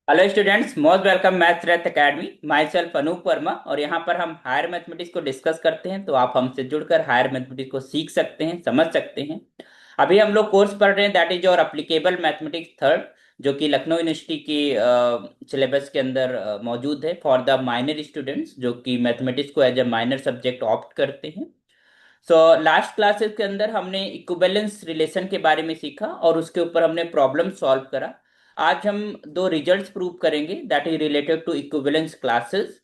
Hello students, most welcome maths रैथ academy. Myself Anoop Verma, और यहाँ पर हम हायर मैथमेटिक्स को डिस्कस करते हैं। तो आप हमसे जुड़कर हायर मैथमेटिक्स को सीख सकते हैं, समझ सकते हैं। अभी हम लोग कोर्स पढ़ रहे हैं, दैट इज और अप्लीकेबल मैथमेटिक्स थर्ड, जो कि लखनऊ यूनिवर्सिटी की सिलेबस के अंदर मौजूद है फॉर द माइनर स्टूडेंट्स, जो कि मैथमेटिक्स को as a minor subject opt करते हैं। सो लास्ट क्लासेस के अंदर हमने इक्विवेलेंस रिलेशन के बारे में सीखा और उसके ऊपर हमने प्रॉब्लम सॉल्व करा। आज हम दो रिजल्ट्स प्रूव करेंगे, that is related to equivalence classes.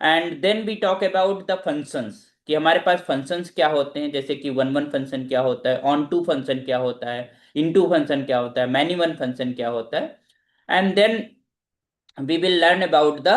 And then we talk about the functions, कि हमारे पास फंक्शंस क्या होते हैं, जैसे कि वन वन फंक्शन क्या होता है, ऑन टू फंक्शन क्या होता है, इन टू फंक्शन क्या होता है, मैनी वन फंक्शन क्या होता है। And then we will learn about the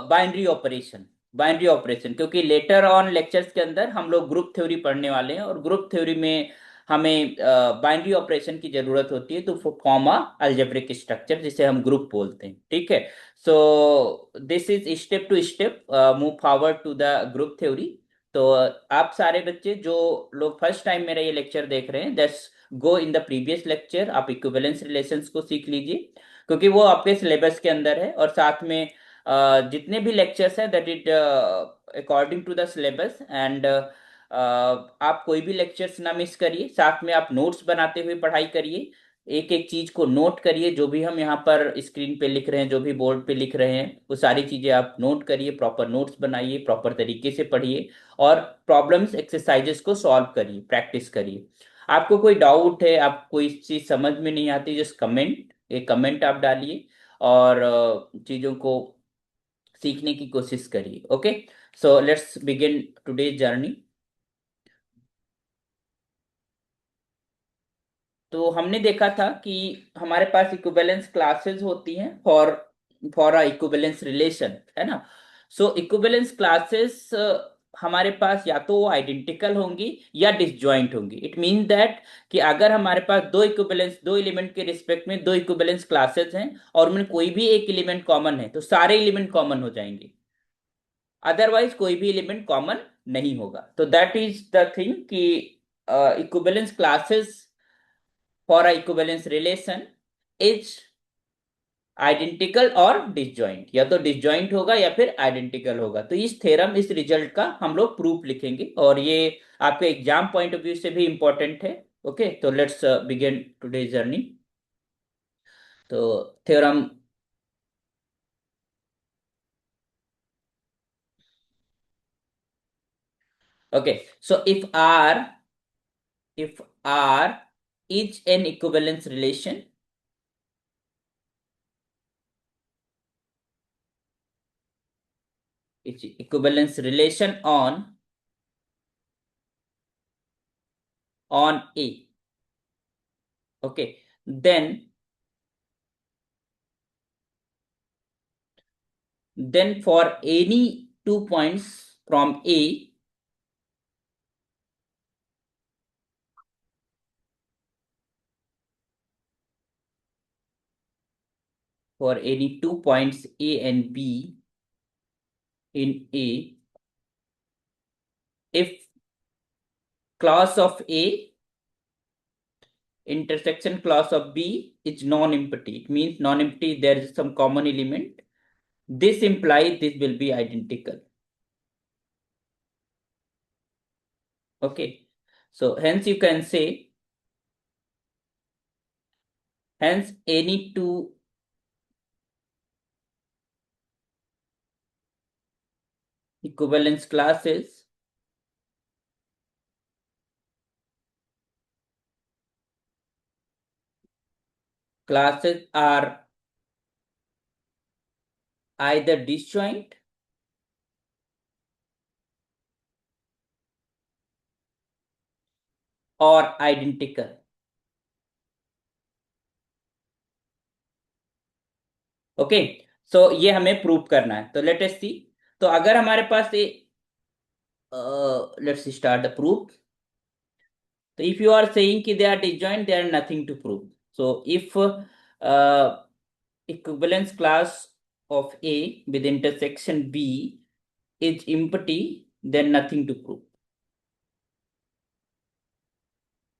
binary operation. Binary operation, क्योंकि लेटर ऑन लेक्चर्स के अंदर हम लोग ग्रुप थ्योरी पढ़ने वाले हैं, और ग्रुप थ्योरी में हमें बाइनरी ऑपरेशन की जरूरत होती है to form a algebraic structure, जिसे हम ग्रुप बोलते हैं। ठीक है। So this is step to step move forward to the group theory. तो आप सारे बच्चे जो लोग फर्स्ट टाइम मेरा ये लेक्चर देख रहे हैं, just go in the previous lecture, आप इक्विवेलेंस रिलेशंस को सीख लीजिए, क्योंकि वो आपके सिलेबस के अंदर है। और साथ में जितने भी लेक्चर्स हैं, that is according to the syllabus. And आप कोई भी लेक्चर्स ना मिस करिए, साथ में आप नोट्स बनाते हुए पढ़ाई करिए। एक एक चीज को नोट करिए, जो भी हम यहाँ पर स्क्रीन पे लिख रहे हैं, जो भी बोर्ड पे लिख रहे हैं, वो सारी चीजें आप नोट करिए, प्रॉपर नोट्स बनाइए, प्रॉपर तरीके से पढ़िए, और प्रॉब्लम्स एक्सरसाइजेस को सॉल्व करिए, प्रैक्टिस करिए। आपको कोई डाउट है, आप कोई चीज समझ में नहीं आती, जस्ट कमेंट, एक कमेंट आप डालिए, और चीजों को सीखने की कोशिश करिए। Okay. So let's begin today journey. तो हमने देखा था कि हमारे पास इक्विवेलेंस क्लासेस होती हैं for for a equivalence relation, है ना। सो इक्विवेलेंस क्लासेस हमारे पास या तो वो आइडेंटिकल होंगी या डिसजॉइंट होंगी। इट मीन दैट कि अगर हमारे पास दो एलिमेंट के रिस्पेक्ट में दो इक्विवेलेंस क्लासेस हैं, और उनमें कोई भी एक एलिमेंट कॉमन है, तो सारे एलिमेंट कॉमन हो जाएंगे। अदरवाइज कोई भी एलिमेंट कॉमन नहीं होगा। तो दैट इज द थिंग कि equivalence classes for a equivalence relation is identical और डिसजॉइंट, या तो डिसजॉइंट होगा या फिर आइडेंटिकल होगा। तो इस थ्योरम, इस रिजल्ट का हम लोग प्रूफ लिखेंगे, और ये आपके एग्जाम पॉइंट ऑफ व्यू से भी इंपॉर्टेंट है। ओके, तो लेट्स बिगिन टुडे जर्नी। तो theorem. Okay, so if R is an equivalence relation, it's equivalence relation on A. Okay, then for any 2 points from A, for any 2 points A and B in A, if class of A intersection class of B is non-empty, it means non-empty, there is some common element. This implies this will be identical. Okay, so hence you can say, hence any two equivalence classes are either disjoint और identical. Okay, so ये हमें prove करना है, तो let us सी। तो अगर हमारे पास ये, लेट्स स्टार्ट द प्रूफ। तो इफ यू आर सेइंग कि they are disjoint, they are nothing to prove. So if equivalence class of A with intersection B is empty, then nothing to prove.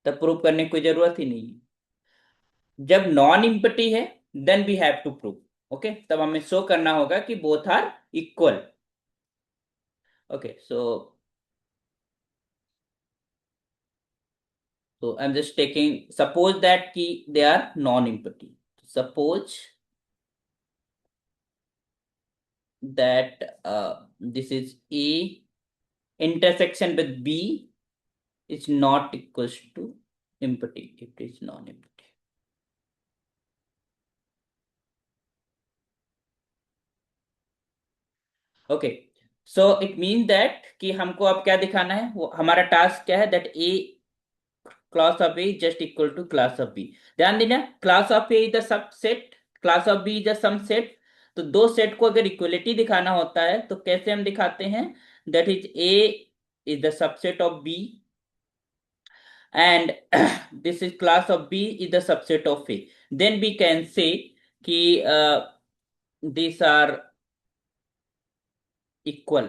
तब prove करने की कोई जरूरत ही नहीं है। जब नॉन empty है, then we have to prove. Okay, तब हमें शो करना होगा कि both are equal. Okay, so I'm just taking, suppose that ki they are non-empty. Suppose that this is A intersection with B is not equals to empty. It is non-empty. Okay, so it mean that कि हमको अब क्या दिखाना है, वो हमारा task क्या है, that A class of A just equal to class of B. ध्यान देना, class of A is the subset, class of B is the same set. तो दो सेट को अगर इक्वलिटी दिखाना होता है तो कैसे हम दिखाते हैं, that is A is the subset of B and this is class of B is the subset of A, then we can say कि these are equal।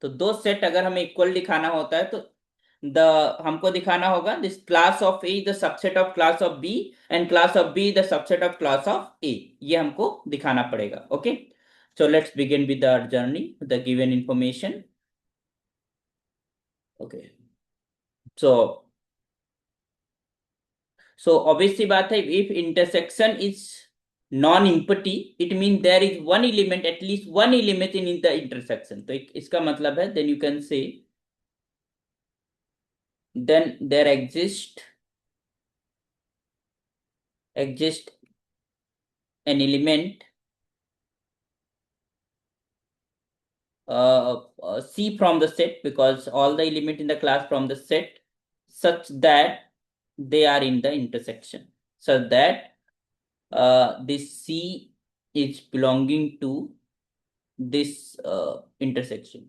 तो दो सेट अगर हमें इक्वल दिखाना होता है तो द हमको दिखाना होगा this class of A the subset of class of B and class of B the subset of class of A, ये हमको दिखाना पड़ेगा। Okay, so let's begin with our journey the given information. Okay, so obvious सी बात है, if intersection is non empty it mean there is one element, at least one element in the intersection. तो इसका मतलब है then you can say then there exist an element C from the set, because all the element in the class from the set such that they are in the intersection, such that this C is belonging to this intersection।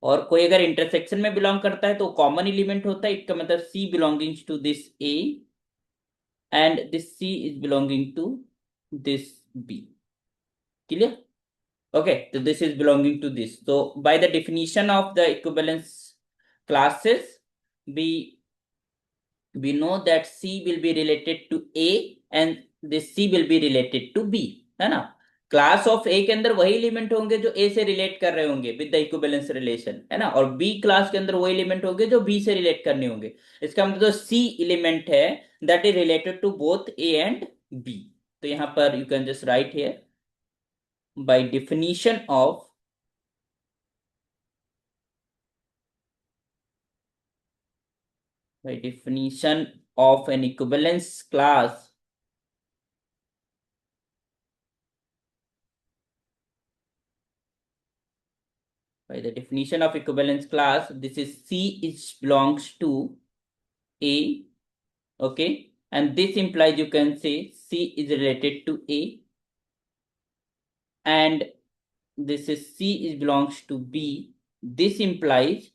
और कोई अगर intersection में belong करता है तो common element होता है, इसका मतलब C belonging to this A and this C is belonging to this B। Clear? Okay, so this is belonging to this. So by the definition of the equivalence classes, we know that C will be related to A and this C will be related to B, है ना। Class of ए के अंदर वही element होंगे जो ए से relate कर रहे होंगे विद द इक्विवेलेंस रिलेशन, है ना, और बी क्लास के अंदर वही एलिमेंट होंगे जो बी से रिलेट करने होंगे। इसका मतलब जो सी एलिमेंट है that is related to both A and B. तो यहां पर you can just write here by definition of an equivalence class, by the definition of equivalence class, this is C is belongs to A, okay, and this implies you can say C is related to A, and this is C is belongs to B. This implies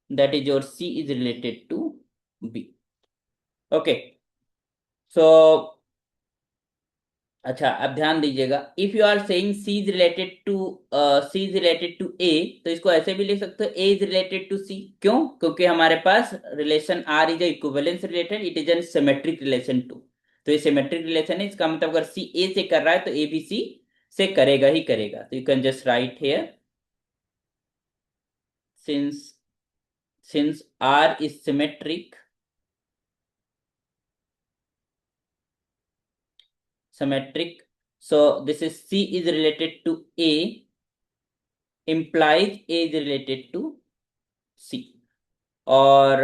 that is your C is related to B. Okay, so अच्छा अब ध्यान दीजिएगा, if you are saying C is related to A, तो इसको ऐसे भी लिख सकते हो A is related to C. क्यों? क्योंकि हमारे पास relation R is equivalence related, it is an symmetric relation too. तो ये सिमेट्रिक रिलेशन है, इसका मतलब अगर सी ए से कर रहा है तो ए भी सी से करेगा ही करेगा। तो you can just write here since R is symmetric, so this is C is related to A implies A is related to C। और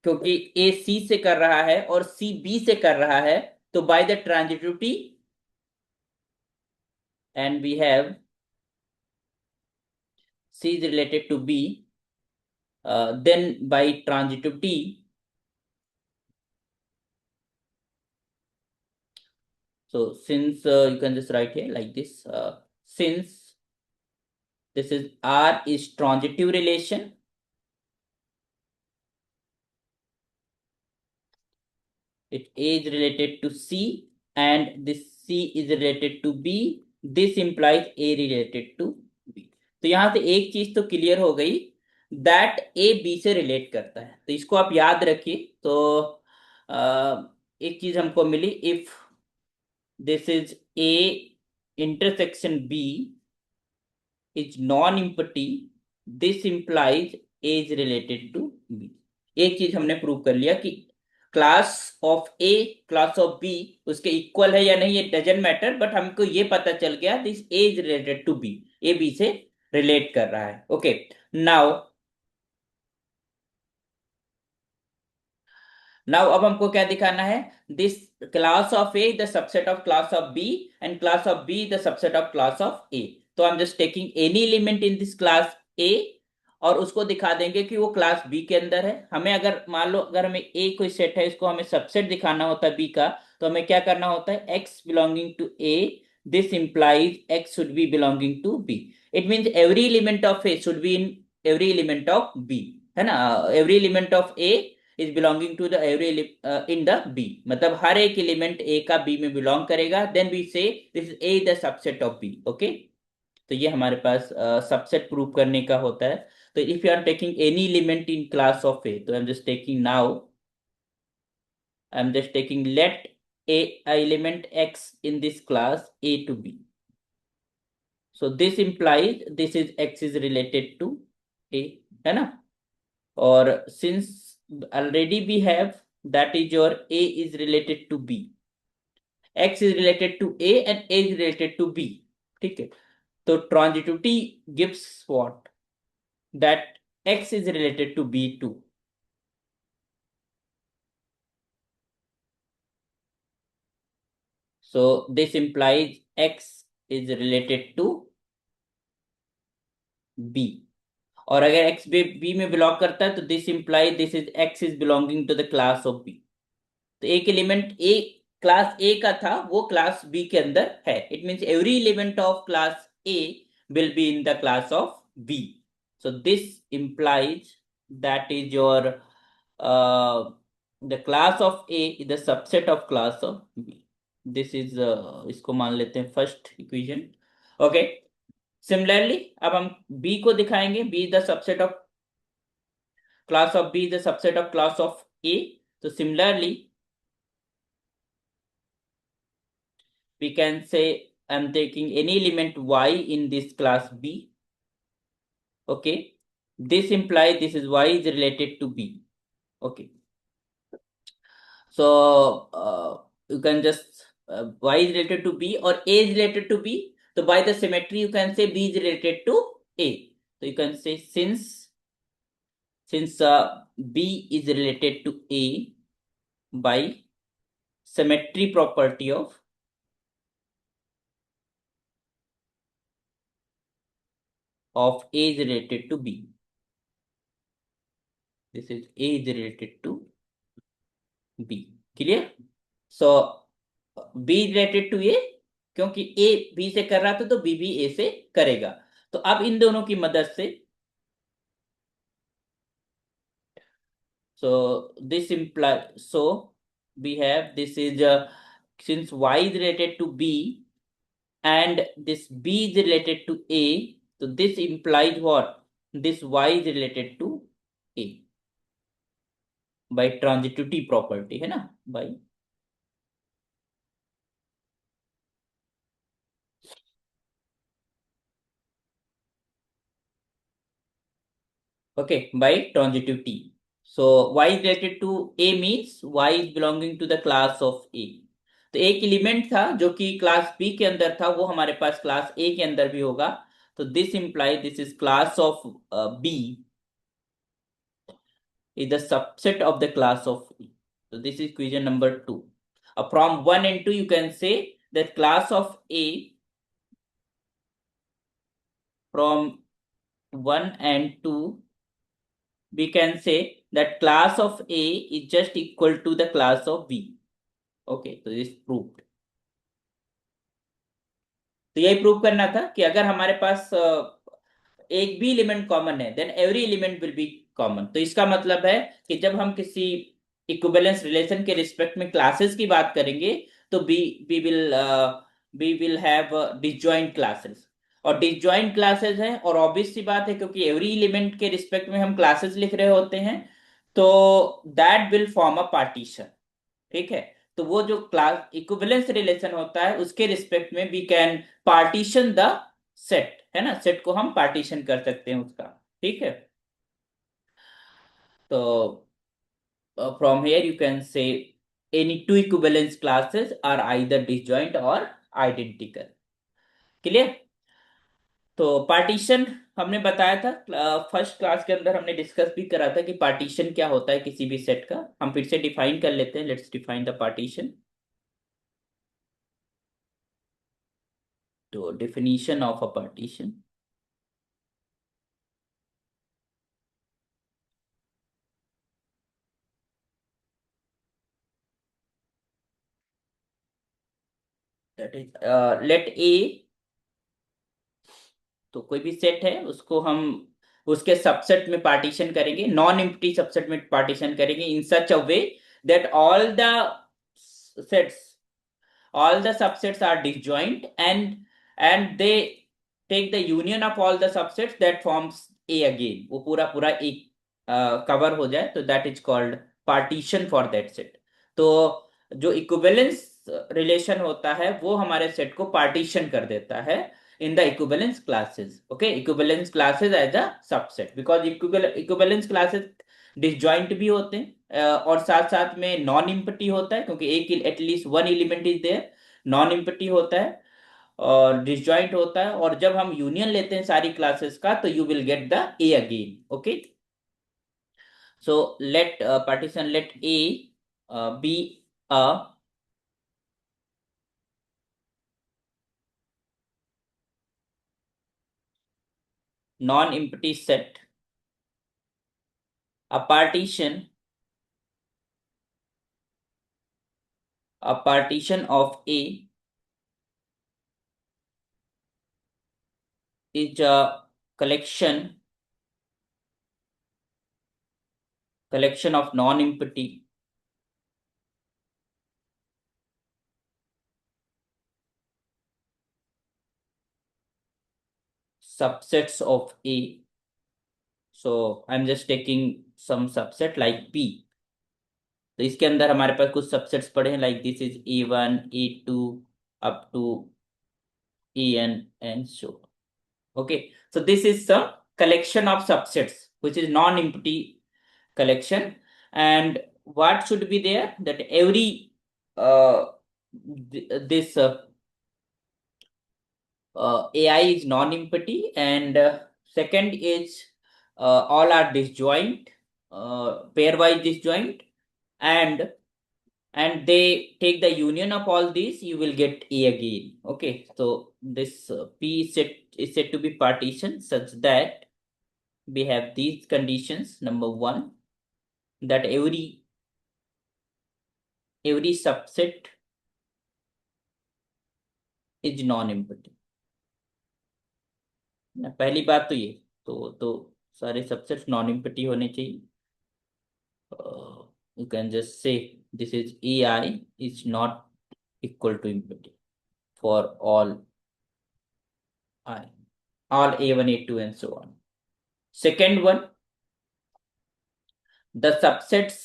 क्योंकि A C से कर रहा है और C B से कर रहा है, तो by the transitivity and we have C is related to B, then by transitivity, so since you can just write here like this, since this is R is transitive relation, it A is related to C and this C is related to B, this implies A related to B। तो यहां से एक चीज तो clear हो गई that A B से relate करता है, तो इसको आप याद रखिए। तो एक चीज हमको मिली, if this is A intersection B is non-empty, this implies A is related to B। एक चीज हमने प्रूव कर लिया कि class of A class of B उसके इक्वल है या नहीं, ये डजेंट मैटर, बट हमको ये पता चल गया this A is related to B, A B से रिलेट कर रहा है। ओके, नाउ नाउ अब हमको क्या दिखाना है, this class of A the subset of class of B and class of B the subset of class of A. तो I am just taking any element in this class A और उसको दिखा देंगे कि वो क्लास बी के अंदर है। हमें अगर मान लो अगर हमें ए कोई सेट है, इसको हमें सबसेट दिखाना होता है बी का, तो हमें क्या करना होता है, X belonging to A, this implies X should be belonging to B. It means every element of A should be in every element of B, है ना। Every element of A is belonging to the every in the B, मतलब हर एक element ए का B में belong करेगा, then we say this is A the subset of B. Okay, तो ये हमारे पास सबसेट प्रूव करने का होता है। तो if you are taking any element in class of A, तो I am just taking now, I am just taking let a element X in this class A to B, so this implies this is X is related to A, है ना। और since already we have that is your a is related to b, x is related to a and a is related to b, ठीक है। तो transitivity gives what, that x is related to b too, so this implies x is related to b। और अगर x b में belong करता है तो this imply this is x is belonging to the class of b। तो एक element ए class ए का था वो क्लास बी के अंदर है, it means every element of class A will be in the class of B. So this implies that is your the class of A is the subset of class of B. This is इसको मान लेते हैं first equation. Okay, similarly अब हम B को दिखाएंगे, B the subset of class of B the subset of class of A. तो similarly we can say I'm taking any element y in this class b, okay, this implies this is y is related to b। Okay, so you can just y is related to b or a is related to b, so by the symmetry you can say b is related to a, so you can say since b is related to a by symmetry property of a is related to b, this is a is related to b, clear। so b related to a, क्योंकि a b से कर रहा था तो b भी a से करेगा। तो अब इन दोनों की मदद से so this implies, so we have this is since y is related to b and this b is related to a, so this implies what, this y is related to a by transitivity property, है ना, by okay by transitivity। so y is related to a means y is belonging to the class of a। तो एक element था जो कि class B के अंदर था वो हमारे पास क्लास ए के अंदर भी होगा, तो this imply this is class of B is the subset of the class of E। So this is equation number 2। From 1 and 2 you can say that class of A, from 1 and 2 we can say that class of A is just equal to the class of B। Okay, so this is proved। तो यही prove करना था कि अगर हमारे पास एक भी एलिमेंट कॉमन है then every element will be common. तो इसका मतलब है कि जब हम किसी इक्विवेलेंस रिलेशन के रिस्पेक्ट में क्लासेस की बात करेंगे तो we will have disjoint classes, और डिसजॉइंट क्लासेस हैं और ऑब्वियस सी बात है क्योंकि एवरी एलिमेंट के रिस्पेक्ट में हम क्लासेस लिख रहे होते हैं तो that will form a partition, ठीक है। तो वो जो क्लास इक्विवेलेंस रिलेशन होता है उसके रिस्पेक्ट में we can partition the set, है ना, सेट को हम पार्टीशन कर सकते हैं उसका। ठीक है, तो from here you can say any two equivalence classes are either disjoint or identical। Clear? तो पार्टीशन हमने बताया था फर्स्ट क्लास के अंदर, हमने डिस्कस भी करा था कि पार्टीशन क्या होता है किसी भी सेट का। हम फिर से डिफाइन कर लेते हैं, लेट्स डिफाइन द पार्टीशन। तो definition of a partition, that is let A, तो कोई भी सेट है उसको हम उसके सबसेट में पार्टीशन करेंगे, नॉन एम्प्टी सबसेट में पार्टीशन करेंगे in such a way that all the sets, all the subsets are disjoint, and they take the union of all the subsets that forms a again, वो पूरा पूरा एक cover हो जाए, तो that is called partition for that set। तो जो equivalence relation होता है वो हमारे सेट को पार्टीशन कर देता है in the equivalence classes. Okay, equivalence classes as a subset, because equivalence classes disjoint भी होते हैं और साथ साथ में नॉन इम्पटी होता है, क्योंकि एक at least one element is there, non empty होता है और डिसजॉइंट होता है। और जब हम यूनियन लेते हैं सारी क्लासेस का तो you will get the A again. Okay, so let partition, let A B a non empty set, a partition, a partition of A is a collection of non-empty subsets of A। So I'm just taking some subset like P। तो इसके अंदर हमारे पास कुछ subsets पड़े हैं, like this is A1 A2 up to En and so on। Okay, so this is the collection of subsets which is non-empty collection, and what should be there, that every this AI is non-empty, and second is all are disjoint, pairwise disjoint, and they take the union of all these, you will get A again। Okay, so this P is said to be partition such that we have these conditions. Number one, that every subset is non-empty। पहली बात तो ये, तो सारे subsets non empty होने चाहिए। You can just say this is AI is not equal to empty for I, all A1, A2, and so on। Second one, the subsets,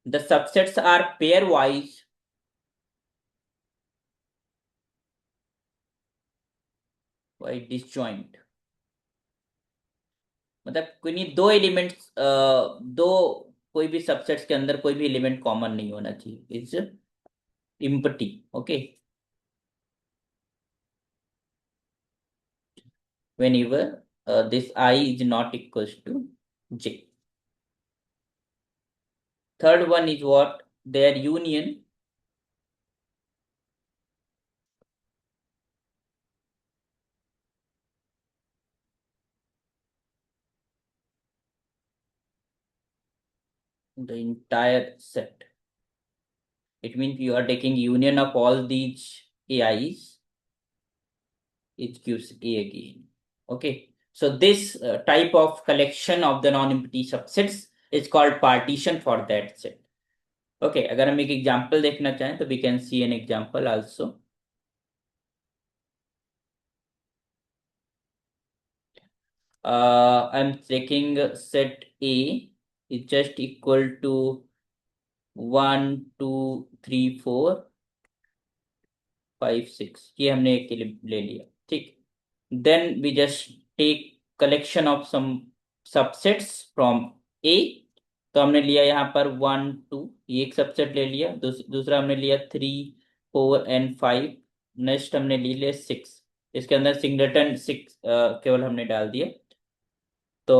the subsets are pairwise by disjoint। मतलब कोई नहीं, दो elements, दो कोई भी subsets के अंदर कोई भी एलिमेंट कॉमन नहीं होना चाहिए, it's empty. Okay, whenever this I is not equals to J। Third one is what, their union the entire set। It means you are taking union of all these AIs, it gives A again। Okay, so this type of collection of the non-empty subsets is called partition for that set। Okay, अगर हम एक example देखना चाहें तो we can see an example also। I'm taking set A is just equal to 1 2 3 4 5 6, ये हमने एक के लिए ले लिया, ठीक। Then we just take collection of some subsets from A. तो हमने लिया यहाँ पर 1 2, ये एक सबसेट ले लिया। दूसरा हमने लिया 3 4 एंड 5। नेक्स्ट हमने ले लिया 6, इसके अंदर सिंगलेटन 6 केवल हमने डाल दिया। तो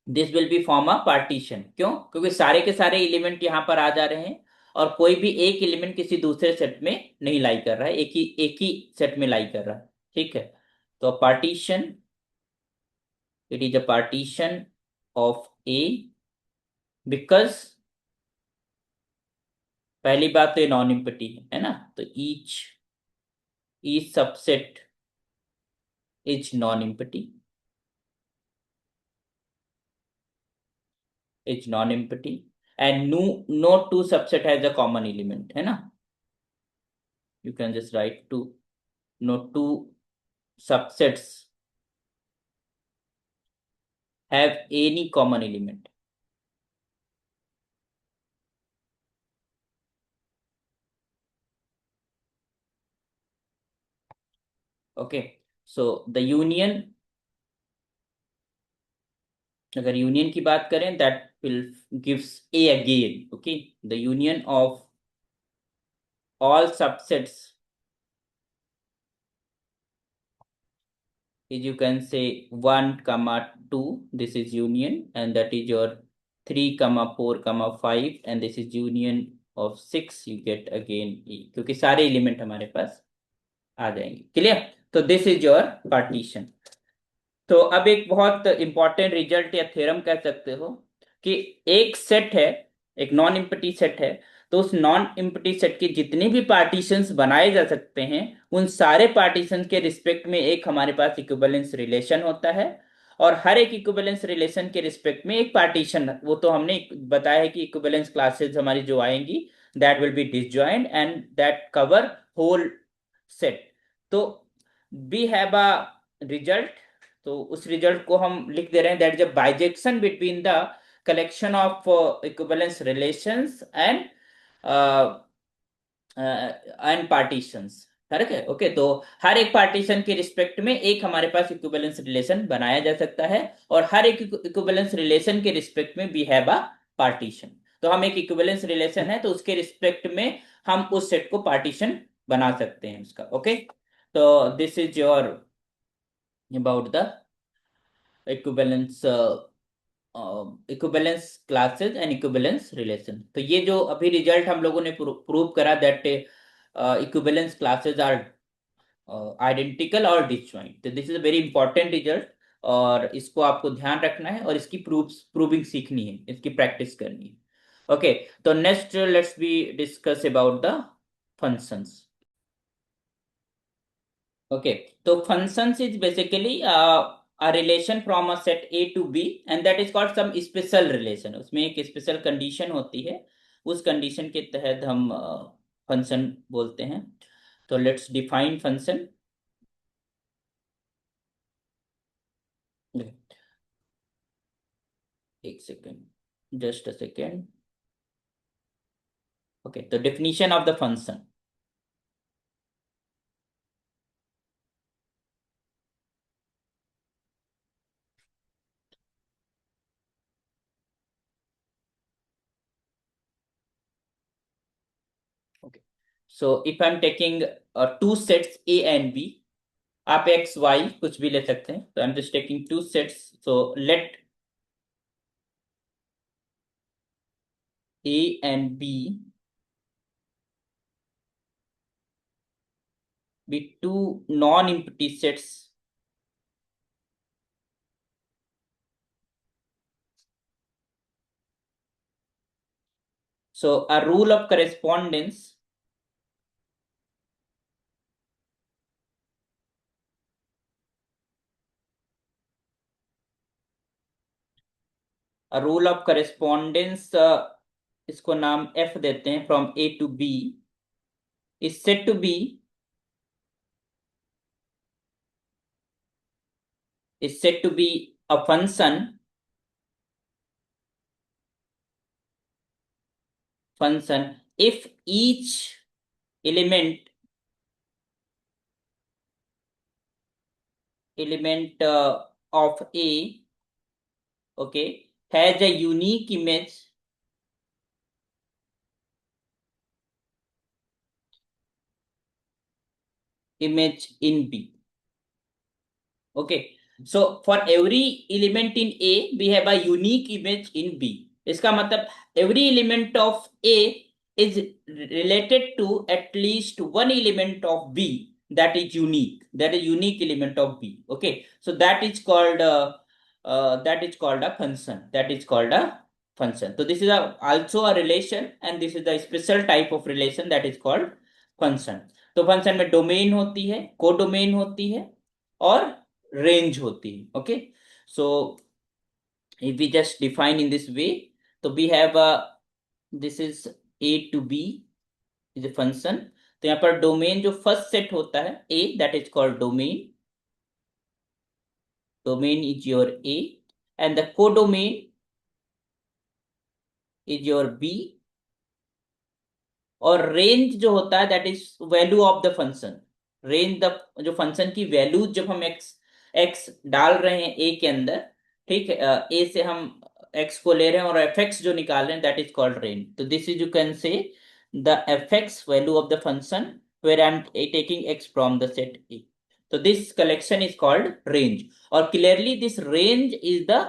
this will B form a partition. क्यों? क्योंकि सारे के सारे एलिमेंट यहाँ पर आ जा रहे हैं और कोई भी एक एलिमेंट किसी दूसरे सेट में नहीं लाई कर रहा है, एक ही सेट में लाई कर रहा है, ठीक है। तो partition, it is a partition of A because, पहली बात तो ये नॉन एम्प्टी है ना, तो each subset is non empty, is non empty and no two subset has a common element, है ना। You can just write to, no two subsets have any common element. Okay, so the union, अगर union की बात करें, that will gives A again. Okay, the union of all subsets is, you can say, 1 comma 2, this is union, and that is your 3 comma 4 comma 5, and this is union of 6, you get again E, क्योंकि सारे element हमारे पास आ जाएंगे। Clear? तो this is your partition. तो अब एक बहुत important result या थ्योरम कह सकते हो कि एक सेट है, एक नॉन इम्पटी सेट है, तो उस नॉन इम्पटी सेट के जितने भी पार्टीशंस बनाए जा सकते हैं, उन सारे पार्टीशन के रिस्पेक्ट में एक हमारे पास इक्विवेलेंस रिलेशन होता है। और हर एक इक्विवेलेंस रिलेशन के रिस्पेक्ट में एक पार्टीशन, वो तो हमने बताया है कि इक्विवेलेंस क्लासेस हमारी जो आएंगी, that will be disjoint and that cover whole set. तो वी हैव अ रिजल्ट, तो उस रिजल्ट को हम लिख दे रहे हैं, that is a bijection between the collection of equivalence relations and partitions. Okay है, ओके। तो हर एक पार्टीशन के रिस्पेक्ट में एक हमारे पास इक्विवेलेंस रिलेशन बनाया जा सकता है, और हर एक इक्विवेलेंस रिलेशन के रिस्पेक्ट में वी हैव अ पार्टीशन। तो हम एक इक्विवेलेंस रिलेशन है तो उसके रिस्पेक्ट में हम उस सेट को पार्टीशन बना सकते हैं उसका, ओके। तो this is your about the equivalence, equivalence classes and equivalence relation. तो ये जो अभी रिजल्ट हम लोगों ने प्रूव करा, that equivalence classes are identical और डिसजॉइंट। तो this is a very important result, और इसको आपको ध्यान रखना है और इसकी प्रूविंग सीखनी है, इसकी प्रैक्टिस करनी है, ओके। तो next let's be discuss about the functions. Okay, so functions is basically a relation from a set A to B, and that is called some special relation. उसमें एक special condition होती है, उस condition के तहत हम function बोलते हैं। तो let's define function। एक second, just a second। Okay, तो definition of the function। Okay, so if I'm taking two sets A and B, आप एक्स वाई कुछ भी ले सकते हैं, तो I am just taking two sets. So let A and B be two non-empty sets so a rule of correspondence, a rule of correspondence इसको नाम F देते हैं, from A to B is said to be, is said to be a function function if each element of A, okay, has a unique image in B. Okay, so for every element in A, we have a unique image in B. इसका मतलब every element of A is related to at least one element of B that is unique. That is unique element of B. Okay, so that is called a function. That is called a function. So this is also a relation, and this is the special type of relation that is called function. तो function में domain होती है, codomain होती है, और range होती है. Okay, so if we just define in this way, तो we have this is a to b is a function. तो यहाँ पर डोमेन जो फर्स्ट सेट होता है a, that is called domain is your a, and the codomain is your b, और range जो होता है that is value of the function. Range the जो फंक्शन की वैल्यू जब हम एक्स एक्स डाल रहे हैं ए के अंदर, ठीक है, ए से हम एक्स को ले रहे हैं और एफ एक्स जो निकाल रहे हैं दैट इज कॉल्ड रेंज. तो this is you can say the F X value of the function where I am taking X from the set A. तो this collection is called range, और clearly this range is the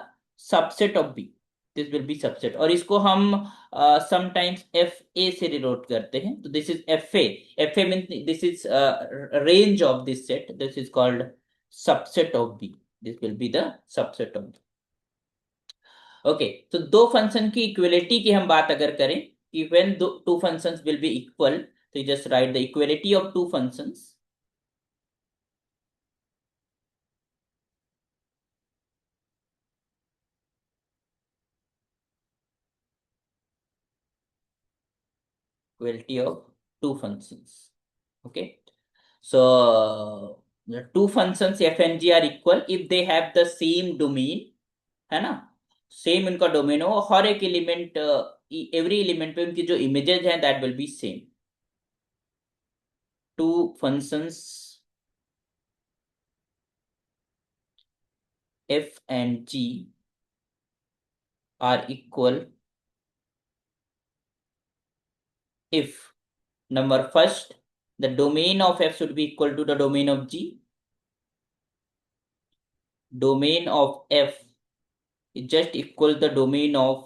subset of B. This will be subset, और इसको हम sometimes F A से denote करते हैं. तो this is F A means this is range of this set. This is called subset of B. This will be the subset of. Okay, तो दो function की इक्वलिटी की हम बात अगर करें कि when two functions will be equal, तो just write the equality of two functions. Equality of two functions. Okay, so the two functions f and g are equal if they have the same domain, है ना. Same इनका domain हो, हर एक element every element पे उनकी जो images हैं that will be same. Two functions f and g are equal if, number first, the domain of f should be equal to the domain of g. Domain of f is just equal the domain of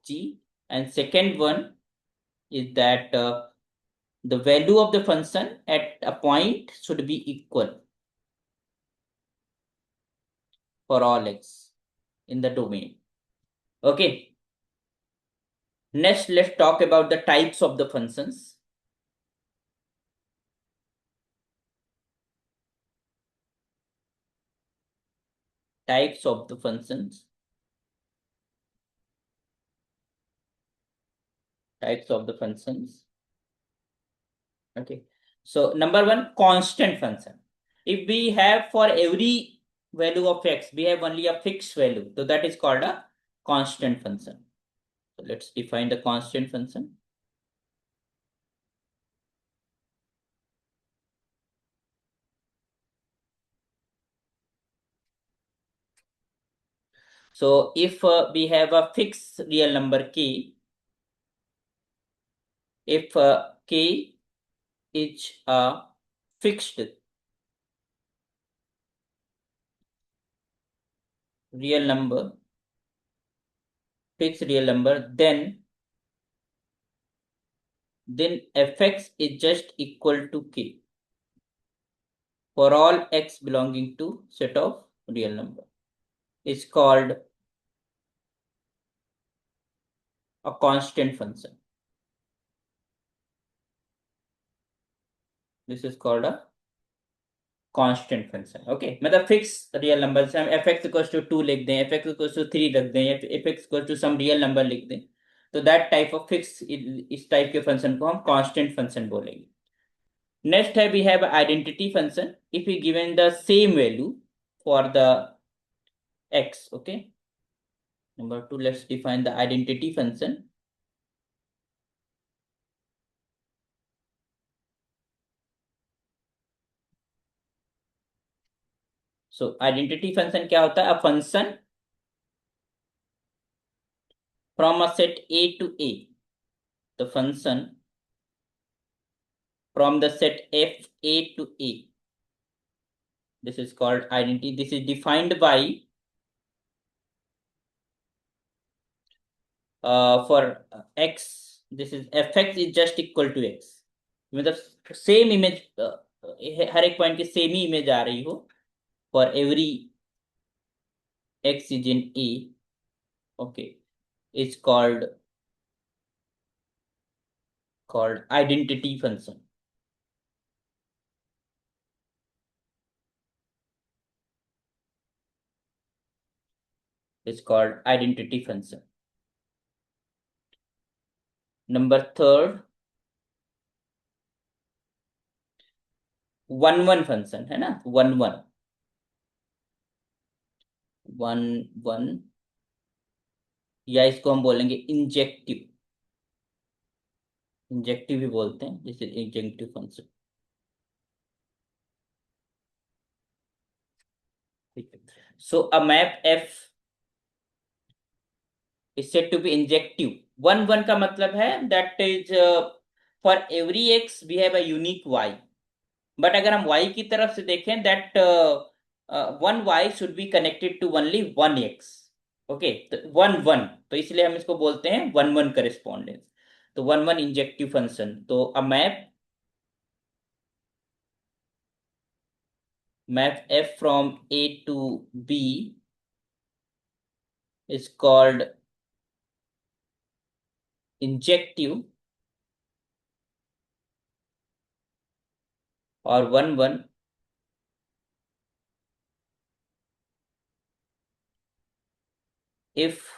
g, and second one is that the value of the function at a point should be equal for all x in the domain. Okay, next let's talk about the types of the functions. Types of the functions. Types of the functions. Okay, so number one, constant function. If we have for every value of x, we have only a fixed value, so that is called a constant function. So let's define the constant function. So if we have a fixed real number k, if k is a fixed real number, then fx is just equal to k for all x belonging to set of real number. It's called a constant function. This is called a constant function. Okay, मतलब fix real number से हम fx equals to 2 लिख दें, fx equals to 3 रख दें, या fx equals to some real number लिख दें, तो दैट टाइप ऑफ फिक्स, इस टाइप के फंक्शन को हम कांस्टेंट फंक्शन बोलेंगे. नेक्स्ट है we have identity function. If you given the same value for the x, okay, Number two, let's define the identity function. So identity function क्या होता है? A function from a set A to A. The function from the set F A to A. This is called identity. This is defined by for x. This is fx is just equal to x. मतलब same image हर एक point की same ही image आ रही हो for every x is in A. Okay, it's called identity function. It's called identity function. Number third, 1 1 function है ना, 1 1 1 1, या इसको हम बोलेंगे इंजेक्टिव, इंजेक्टिव भी बोलते हैं, जैसे इंजेक्टिव फंक्शन. ठीक है. So a map F is said to be injective. 1 1 का मतलब है that is for every x we have a unique y. But अगर हम y की तरफ से देखें that one y should be connected to only one x. Okay, तो 1 1, तो इसलिए हम इसको बोलते हैं 1 1 करेस्पॉन्डेंस. तो 1 1 इंजेक्टिव फंक्शन. तो a map f from A to B is called injective, और 1 1 if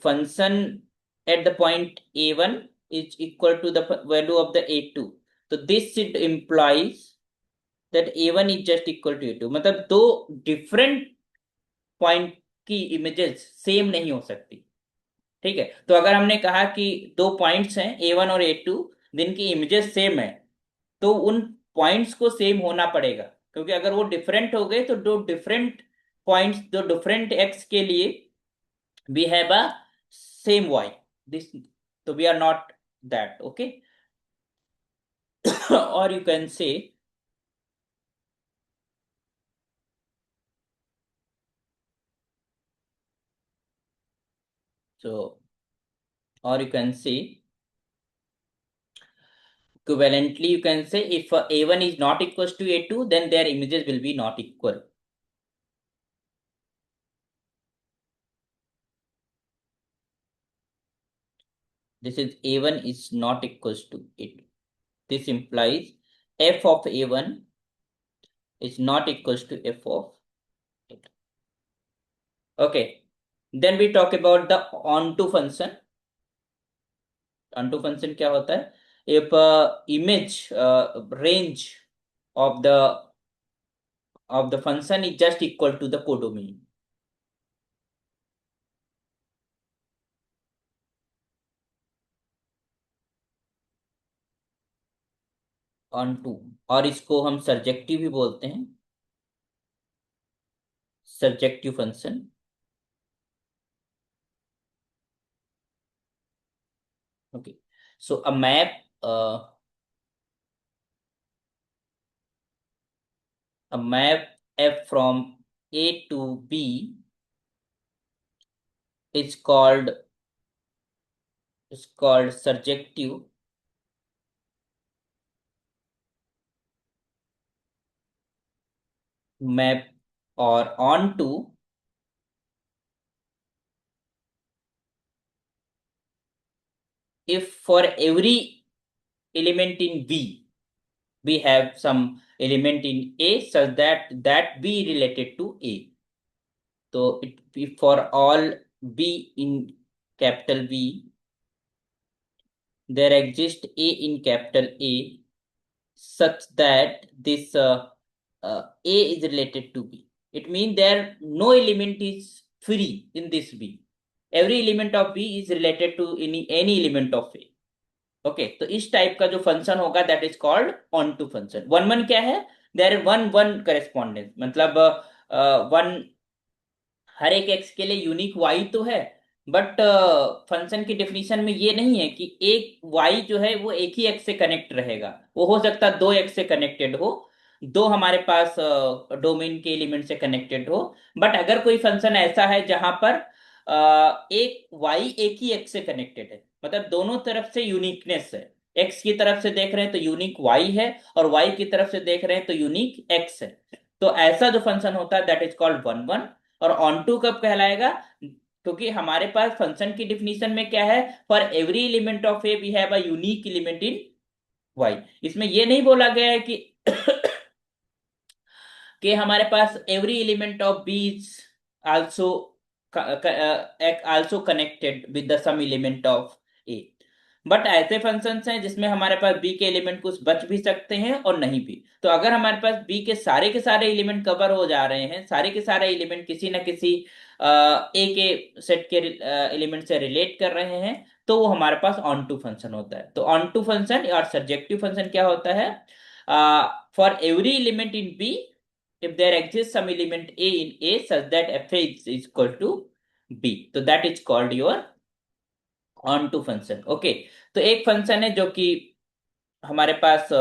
function at the point a1 is equal to the value of the a2, तो this should implies that a1 is just equal to a2. मतलब दो different point की images same नहीं हो सकती. ठीक है, तो अगर हमने कहा कि दो पॉइंट्स हैं a1 और a2, जिनकी इमेजेस सेम है, तो उन पॉइंट्स को सेम होना पड़ेगा, क्योंकि अगर वो डिफरेंट हो गए तो दो डिफरेंट पॉइंट्स, दो डिफरेंट एक्स के लिए we have a same y. This, so we are not that. Okay. Or you can say, so or you can say equivalently, you can say if a1 is not equals to a2, then their images will be not equal. This is a1 is not equals to a2. This implies f of a1 is not equals to f of a2. Okay, then we talk about the onto function. Onto function क्या होता है? If image range of the function is just equal to the codomain. onto, और इसको हम surjective भी बोलते हैं, surjective function. Okay, so a map f from A to B is called surjective map, or onto if for every element in B we have some element in A such that B related to A. So if for all B in capital B, there exists A in capital A such that this A is related to B. It means there no element is free in this B. Every element of B is related to any element of A. Okay तो इस type का जो function होगा that is called on to function. One one क्या है? There one one correspondence, मतलब one हर एक एक्स के लिए यूनिक वाई तो है, बट फंक्शन की डेफिनेशन में ये नहीं है कि एक वाई जो है वो एक ही एक्स से कनेक्ट रहेगा. वो हो सकता है दो एक्स से कनेक्टेड हो, दो हमारे पास डोमेन के एलिमेंट से कनेक्टेड हो. बट अगर कोई फंक्शन ऐसा है जहां पर एक वाई एक ही एक्स से कनेक्टेड है, मतलब दोनों तरफ से यूनिकनेस है. एक्स की तरफ से देख रहे हैं तो यूनिक वाई है, और वाई की तरफ से देख रहे हैं तो यूनिक एक्स है. तो ऐसा जो फंक्शन होता है that is called one one. और ऑन टू कब कहलाएगा? क्योंकि हमारे पास फंक्शन की डिफिनीशन में क्या है, for every element of A we have a unique element in Y. इसमें ये नहीं बोला गया है कि कि हमारे पास every element of B is also also connected with the some element of A. But ऐसे फंक्शंस हैं जिसमें हमारे पास बी के एलिमेंट कुछ बच भी सकते हैं और नहीं भी. तो अगर हमारे पास बी के सारे एलिमेंट कवर हो जा रहे हैं, सारे के सारे एलिमेंट किसी ना किसी ए के सेट के एलिमेंट से रिलेट कर रहे हैं, तो वो हमारे पास ऑन टू फंक्शन होता है. तो ऑन टू फंक्शन और सर्जेक्टिव फंक्शन क्या होता है? For every element in B, if there exists some element a in A such that f is equal to b, तो that is called your on to function. Okay तो एक function है जो कि हमारे पास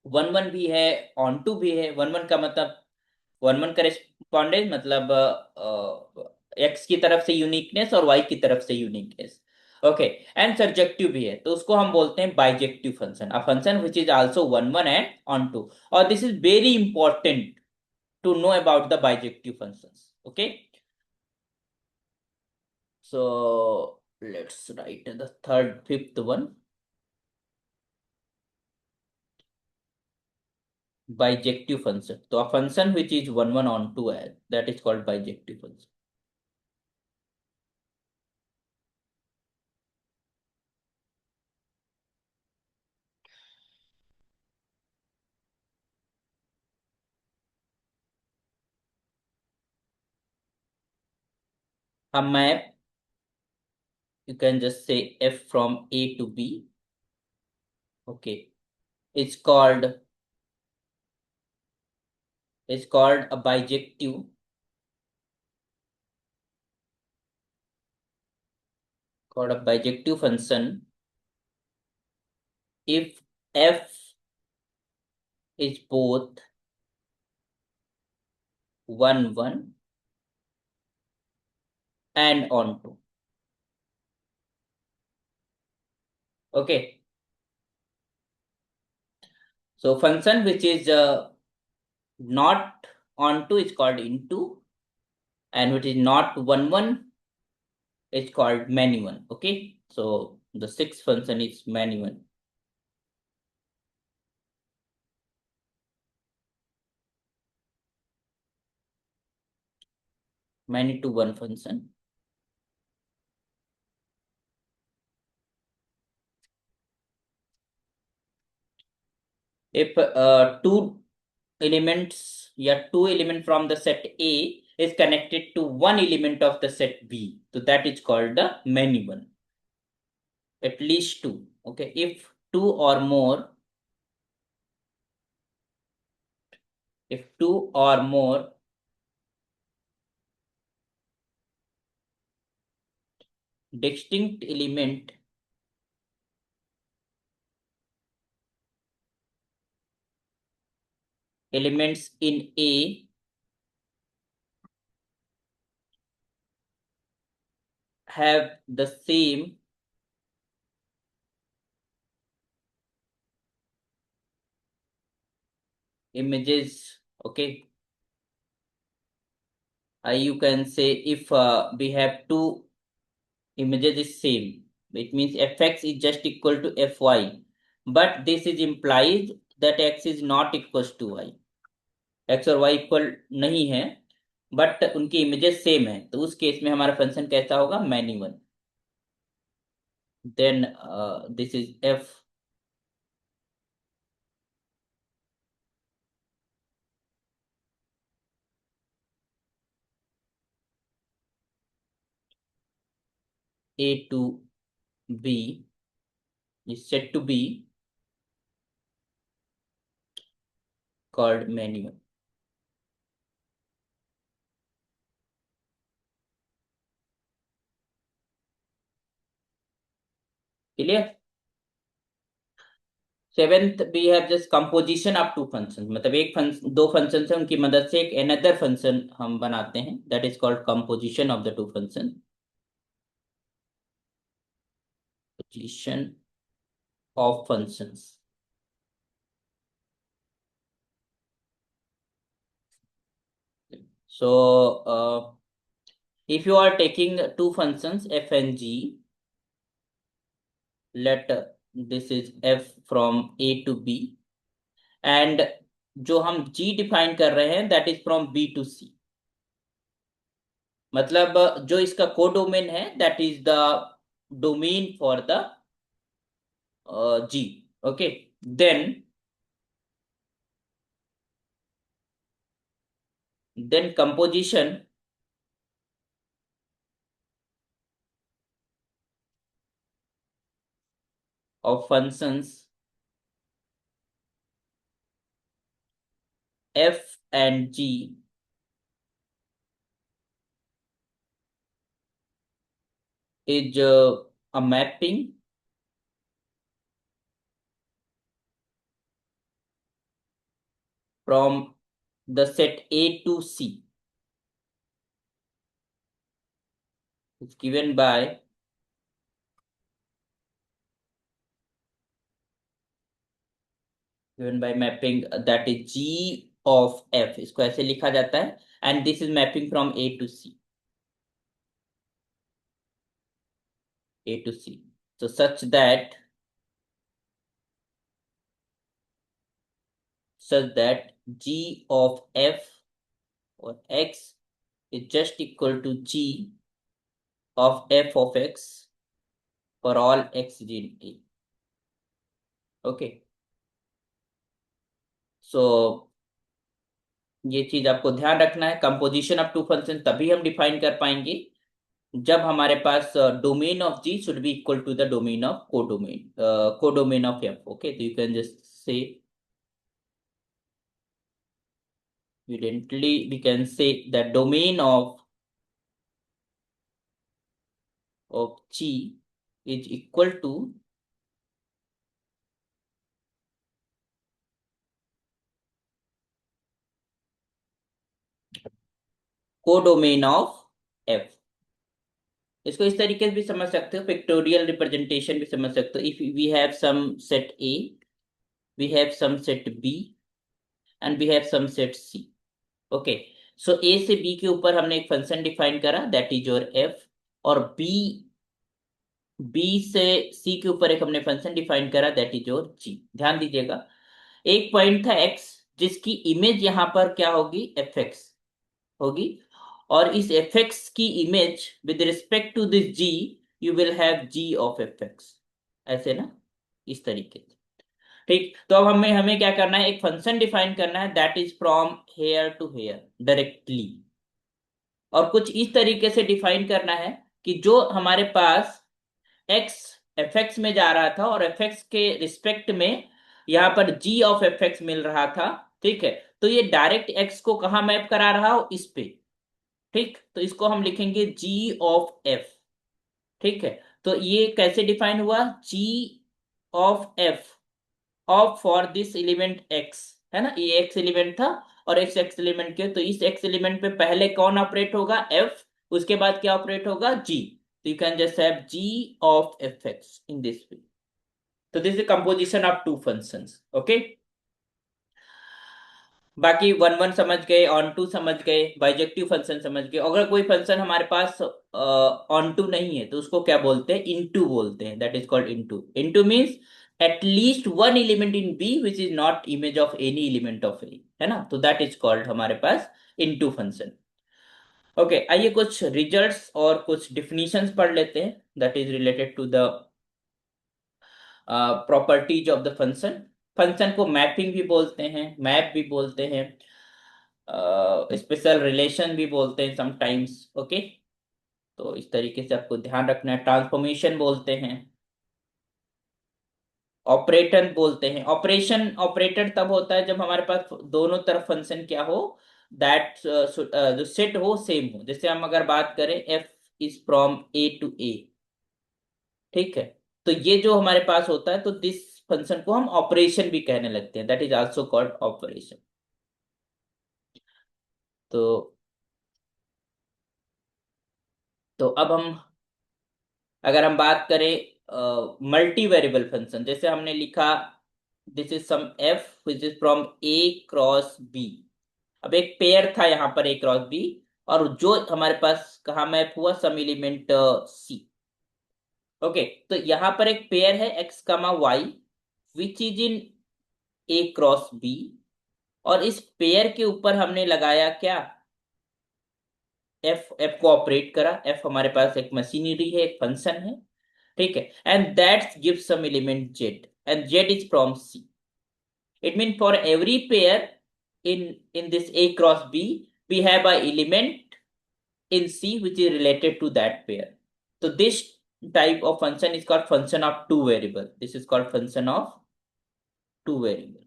वन वन भी है, on to भी है. वन वन का मतलब वन वन करेस्पॉन्डेंस, मतलब एक्स की तरफ से यूनिकनेस और वाई की तरफ से यूनिकनेस. ओके एंड सर्जेक्टिव भी है, तो उसको हम बोलते हैं bijective function, a function which is also one one and onto. और this is very important to know about the bijective functions. Okay, so let's write the fifth one, bijective function. तो a function which is one one on two है, that is called bijective function. A map, you can just say f from A to B. Okay, it's called a bijective, called a bijective function if f is both one one and on two. Okay, so function which is not onto is called into, and which is not one one is called many one. Okay, so the sixth function is many one. Many to one function. If two elements, yeah, two element from the set A is connected to one element of the set B, so that is called the many one. At least two. Okay, if two or more distinct elements in A have the same images. Okay, you can say if we have two images is same, it means fx is just equal to fy, but this is implies that x is not equals to y. x और y equal नहीं है, but उनकी images same है, तो उस case में हमारा function कैसा होगा? Many one. Then this is f. A to B is said to be called menu. Clear? Seventh we have just composition of two function, मतलब एक फंक्शन, दो फंक्शन है, उनकी मदद से एक अनदर फंक्शन हम बनाते हैं, that is called composition of the two function, composition of functions. So if you are taking two functions f and g, let this is f from a to b, and जो हम g define कर रहे हैं that is from b to c, मतलब जो इसका codomain है that is the domain for the g. Okay, then composition of functions f and g is a mapping from the set A to C. It's given by mapping that is g of f, इसको ऐसे लिखा जाता है, and this is mapping from A to C. A to C. So such that g of f or x is just equal to g of f of x for all x in A. Okay. So ये चीज आपको ध्यान रखना है, composition of two function तभी हम define कर पाएंगे जब हमारे पास domain of G should be equal to the domain of codomain of F. Okay, तो you can just say evidently we can say that domain of g is equal to codomain of f. इसको इस तरीके से भी समझ सकते हो, pictorial representation भी समझ सकते हो. If we have some set a, we have some set b and we have some set c. Okay, so a से b के ऊपर हमने एक फंक्शन डिफाइन करा दैट इज योर f, और b से c के ऊपर एक हमने फंक्शन डिफाइन करा दैट इज योर g. ध्यान दीजिएगा, एक पॉइंट था x जिसकी इमेज यहां पर क्या होगी, fx होगी, और इस fx की image with respect to this g you will have g of fx, ऐसे ना, इस तरीके से. ठीक, तो अब हमें हमें क्या करना है, एक फंक्शन डिफाइन करना है that is from here to here directly, और कुछ इस तरीके से डिफाइन करना है कि जो हमारे पास x fx में जा रहा था और fx के रिस्पेक्ट में यहां पर g ऑफ fx मिल रहा था. ठीक है, तो ये डायरेक्ट x को कहां मैप करा रहा हो, इस पे. ठीक, तो इसको हम लिखेंगे g ऑफ f. ठीक है, तो ये कैसे डिफाइन हुआ, g of f of for this element x, है ना, ये x एलिमेंट था और x एलिमेंट के, तो इस x एलिमेंट पे पहले कौन ऑपरेट होगा, f, उसके बाद क्या ऑपरेट होगा, g. तो you can just have g of fx in this way. तो this is composition of two functions. Okay, बाकी वन वन समझ गए, ऑन टू समझ गए, बाइजेक्टिव फंक्शन समझ गए. अगर कोई फंक्शन हमारे पास ऑन टू नहीं है तो उसको क्या बोलते हैं, इनटू बोलते हैं, that is called into. Into means at least one element in B which is not image of any element of A, है ना, तो दैट इज कॉल्ड हमारे पास इनटू फंक्शन. ओके, आइए कुछ रिजल्ट्स और कुछ डिफिनीशंस पढ़ लेते हैं that is related to the properties of the function. Function को मैपिंग भी बोलते हैं, मैप भी बोलते हैं, स्पेशल रिलेशन भी बोलते हैं समटाइम्स. ओके, तो इस तरीके से आपको ध्यान रखना है। ट्रांसफॉर्मेशन बोलते हैं, ऑपरेटर बोलते हैं। ऑपरेशन ऑपरेटर तब होता है जब हमारे पास दोनों तरफ फंक्शन क्या हो, दैट जो सेट हो सेम हो। जैसे हम अगर बात करें F is from A to A, ठीक है, तो ये जो हमारे पास होता है, तो दिस फंक्शन को हम ऑपरेशन भी कहने लगते हैं, that is also called operation. तो अब हम अगर हम बात करें मल्टी वेरिएबल फंक्शन, जैसे हमने लिखा this is some F which is from A cross B. अब एक पेयर था यहाँ पर ए क्रॉस बी, और जो हमारे पास कहाँ मैप हुआ, सम एलिमेंट सी। ओके, तो यहाँ पर एक पेयर है X comma Y which is in A cross B, और इस पेयर के ऊपर हमने लगाया क्या, एफ। एफ को ऑपरेट करा। एफ हमारे पास एक मशीनरी है, एक फंक्शन है, ठीक है, and that give some element Z, and Z is from C. It mean for every pair in this a cross b, we have a element in c which is related to that pair. So this type of function is called function of two variable. This is called function of two variable,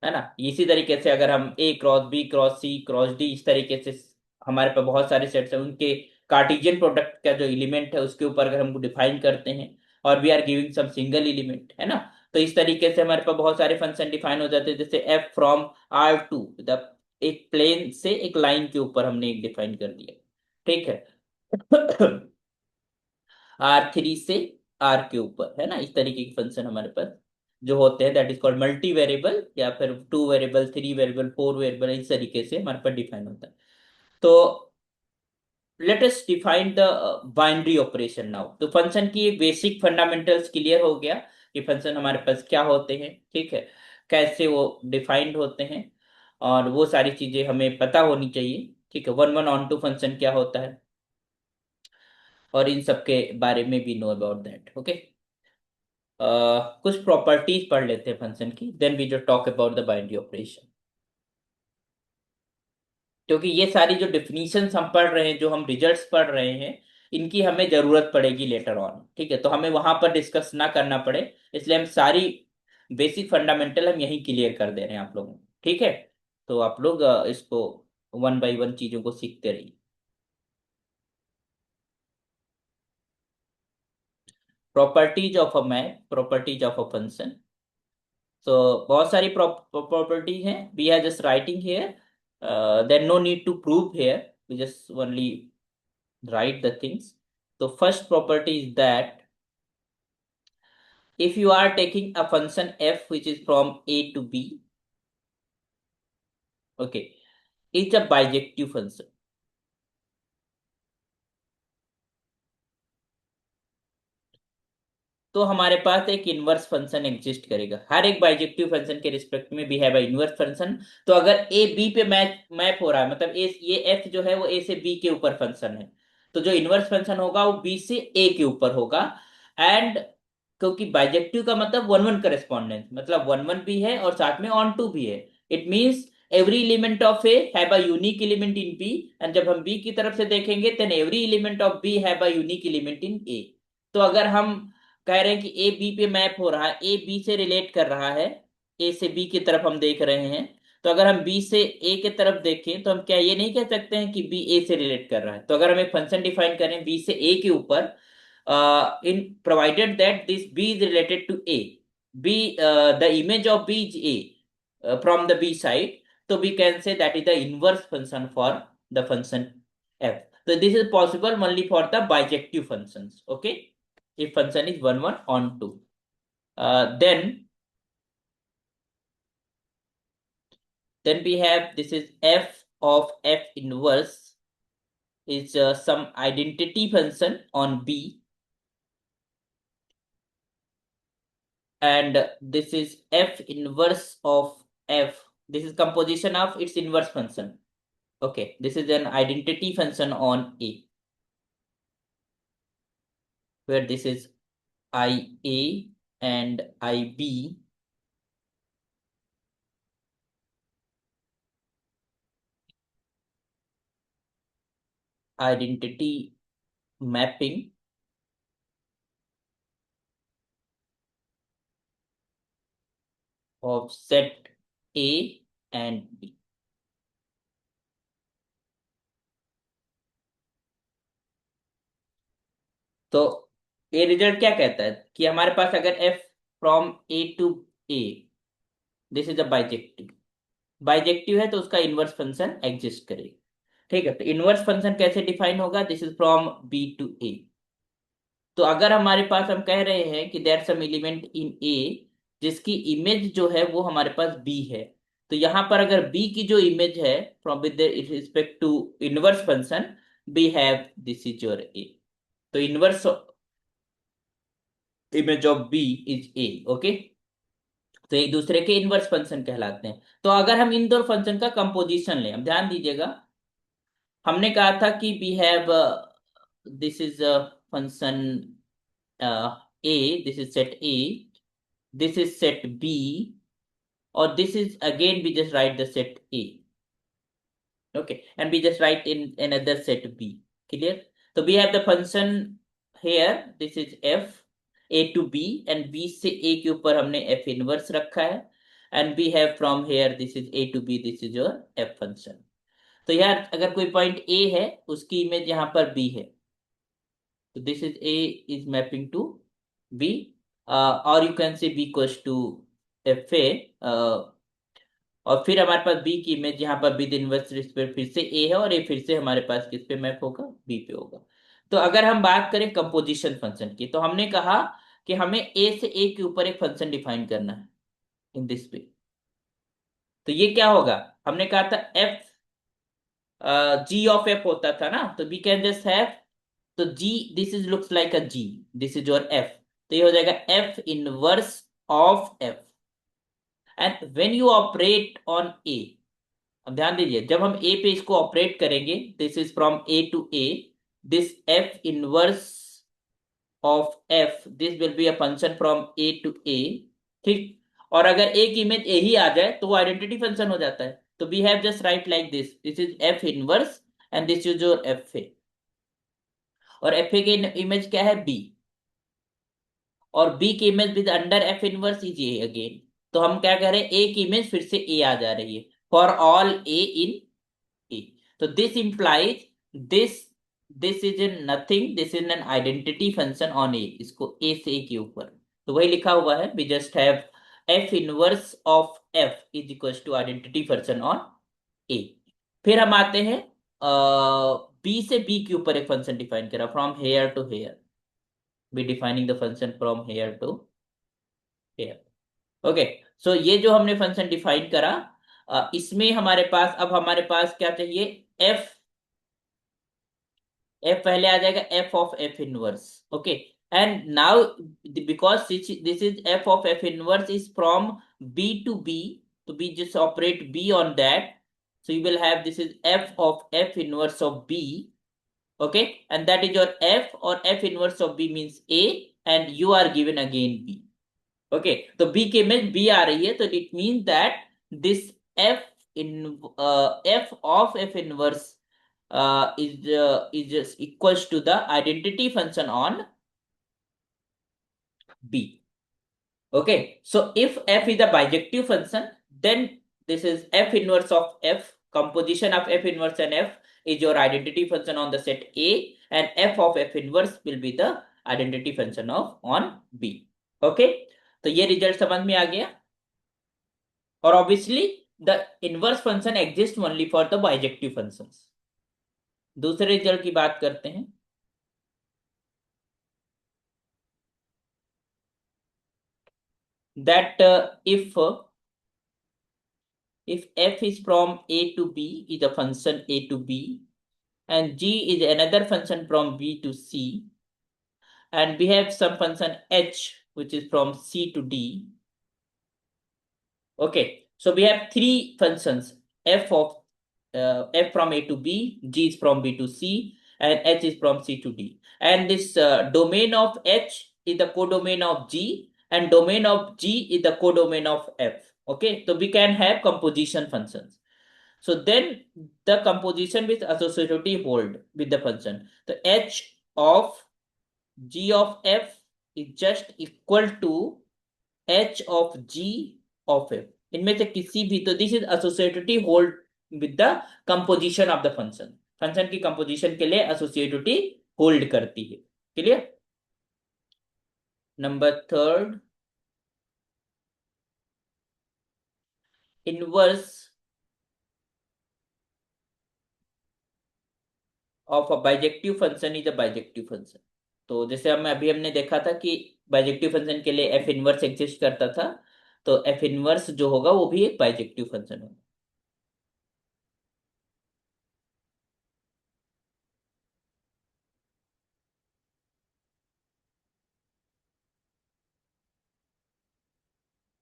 है ना। इसी तरीके से अगर हम ए cross B cross सी cross D, इस तरीके से हमारे पास बहुत सारे सेट्स हैं, उनके कार्टेशियन प्रोडक्ट का जो एलिमेंट है उसके ऊपर अगर हम डिफाइन करते हैं, और we are giving some single element, है ना, तो इस तरीके से हमारे पास बहुत सारे फंक्शन डिफाइन हो जाते हैं। जैसे एफ फ्रॉम आर टू, एक प्लेन से एक लाइन के ऊपर हमने एक डिफाइन कर दिया, ठीक है। आर थ्री से आर के ऊपर, है ना, इस तरीके के फंक्शन हमारे पास जो होते हैं, that is called multi variable, या फिर two variable, three variable, for variable, इस तरीके से हमारे पास डिफाइन होता है। तो let us define the binary operation now. तो फंक्शन की बेसिक फंडामेंटल्स क्लियर हो गया कि फंक्शन हमारे पास क्या होते हैं, ठीक है, कैसे वो डिफाइंड होते हैं, और वो सारी चीजें हमें पता होनी चाहिए, ठीक है। One one on to function क्या होता है, और इन सब के बारे में भी नो अबाउट दैट, ओके। कुछ प्रॉपर्टीज पढ़ लेते हैं फंक्शन की, देन वी जो talk about the binary operation. क्योंकि ये सारी जो डिफिनीशंस हम पढ़ रहे हैं, जो हम रिजल्ट्स पढ़ रहे हैं, इनकी हमें जरूरत पड़ेगी लेटर ऑन, ठीक है, तो हमें वहां पर डिस्कस ना करना पड़े, इसलिए हम सारी बेसिक फंडामेंटल हम यहीं क्लियर कर दे रहे हैं आप लोगों को, ठीक है। तो आप लोग इसको वन बाय वन चीजों को सीखते रहिए। Properties of a map, properties of a function. तो बहुत सारी प्रॉपर्टीज हैं, we are just writing here, then no need to prove here, we just only write the things. So first property is that if you are taking a function f which is from a to b, okay, it's a bijective function. तो हमारे पास एक inverse function exist करेगा हर एक bijective function के respect में, भी है इनवर्स फंक्शन। तो अगर ए बी पे मैच मैप हो रहा है, मतलब ए, ये एफ जो है वो ए से बी के ऊपर फंक्शन है, तो जो इनवर्स फंक्शन होगा वो बी से ए के ऊपर होगा। एंड क्योंकि बाइजेक्टिव का मतलब वन वन करेस्पॉन्डेंस, मतलब वन वन भी है और साथ में ऑन टू भी है। It means every element of A have a unique element in B, and जब हम बी की तरफ से देखेंगे then every element of B have a unique element in A. तो अगर हम कह रहे हैं कि ए बी पे मैप हो रहा है, ए बी से रिलेट कर रहा है, ए से बी की तरफ हम देख रहे हैं, तो अगर हम बी से ए की तरफ देखें तो हम क्या ये नहीं कह सकते हैं कि बी ए से रिलेट कर रहा है। तो अगर हम एक फंक्शन डिफाइन करें बी से ए के ऊपर, in provided that this b is related to a, b the image of b is a from the b side, so we can say that is the inverse function for the function f. So this is possible only for the bijective functions, okay, if function is one one on two. Then we have this is f of f inverse is some identity function on b, and this is f inverse of f, this is composition of its inverse function, okay, this is an identity function on a, where this is ia, and ib, identity mapping of set A and B. तो ये result क्या कहता है कि हमारे पास अगर f from A to A, this is a bijective, bijective है तो उसका इनवर्स फंक्शन एग्जिस्ट करेगा। ठीक है, तो इनवर्स फंक्शन कैसे डिफाइन होगा? This is from B to A। तो अगर हमारे पास हम कह रहे हैं कि there some element in A जिसकी इमेज जो है वो हमारे पास B है, तो यहां पर अगर B की जो इमेज है from with respect to inverse function, we have this is your A। तो inverse image of B is A। Okay, तो एक दूसरे के इनवर्स फंक्शन कहलाते हैं। तो अगर हम इन दो फंक्शन का कंपोजिशन लें, अब ध्यान दीजिएगा, हमने कहा था कि we have this is function A, this is set A, this is set B, or this is again we just write the set A, okay, and we just write in another set B, clear? So we have the function here, this is f A to B, and B से A के ऊपर हमने f inverse रखा है, and we have from here this is A to B, this is your f function। तो यार अगर कोई पॉइंट A है उसकी इमेज यहाँ पर B है, तो this is A is mapping to B, or you can say B equals to fa, और फिर हमारे पास बी की इमेज यहाँ पर विद इनवर्स रिस्पेक्ट फिर से ए है, और ये फिर से हमारे पास किस पे मैप होगा? बी पे होगा। तो अगर हम बात करें कंपोजिशन फंक्शन की, तो हमने कहा कि हमें ए से ए के ऊपर एक फंक्शन डिफाइन करना है इन दिस पे। तो ये क्या होगा? हमने कहा था एफ जी ऑफ एफ होता था ना, तो वी कैन जस्ट हैव, तो G this is looks like a G, this is your F, तो ये हो जाएगा F inverse of F. And when you operate on A, अब ध्यान दीजिए, जब हम ए पे इसको ऑपरेट करेंगे, this is from A to A, this F inverse of F, this will be a function from A to A. ठीक, और अगर एक इमेज ए ही आ जाए तो वो आइडेंटिटी फंक्शन हो जाता है। तो we have just write like this, this is F inverse and this is your F A, और एफ ए की इमेज क्या है? बी, और बी की image with under F inverse is a again. तो हम क्या कह रहे हैं? ए की इमेज फिर से ए आ जा रही है for all A in A. So this implies this this is in nothing, this is an identity function on A, इसको A से A के ऊपर, तो वही लिखा हुआ है, we just have f inverse of f is equals to identity function on A। फिर हम आते हैं B से B के ऊपर एक फंक्शन डिफाइन करा, from here to here, we defining the function from here to here। Okay, so ये जो हमने फंक्शन डिफाइन करा, इसमें हमारे पास, अब हमारे पास क्या चाहिए? f, f पहले आ जाएगा f of f inverse. Okay, and now because this is f of f inverse is from b to b, तो we just operate b on that, so you will have this is f of f inverse of b, okay, and that is your f, or f inverse of b means a, and you are given again b। Okay, तो b की image b आ रही है, तो it mean that this f in f of f inverse is equals to the identity function on b। Okay, so if f is a bijective function, then this is f inverse of f, composition of f inverse and f is your identity function on the set A, and f of f inverse will be the identity function of on b। Okay, तो ये result समझ में आ गया, और obviously the inverse function exist only for the bijective functions. दूसरे result की बात करते हैं, that if f is from a to b is a function a to b, and g is another function from b to c, and we have some function h which is from c to d। Okay, so we have three functions, f of f from a to b, g is from b to c, and h is from c to d, and this domain of h is the codomain of g, and domain of g is the codomain of f। Okay, so we can have composition functions। So then the composition with associativity hold with the function. So h of g of f is just equal to h of g of f. इनमें से किसी भी, तो this is associativity hold with the composition of the function, function की composition के लिए associativity hold करती है। Clear. Number third, inverse of a bijective function is a bijective function. तो जैसे हम अभी हमने देखा था कि बाइजेक्टिव फंक्शन के लिए एफ इनवर्स एग्जिस्ट करता था, तो एफ इनवर्स जो होगा वो भी एक बाइजेक्टिव फंक्शन होगा।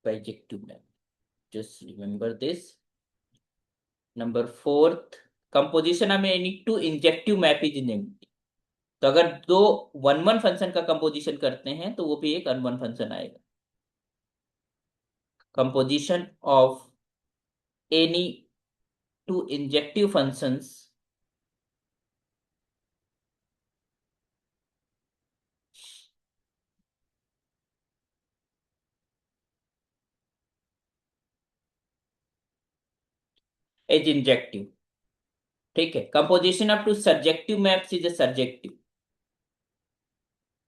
Bijective map, just remember this. Number fourth, composition में any two injective map is negative. तो अगर दो वन वन फंक्शन का कंपोजिशन करते हैं तो वो भी एक अनवन फंक्शन आएगा। Composition of any two injective functions is injective. ठीक है, composition of two surjective maps is a surjective.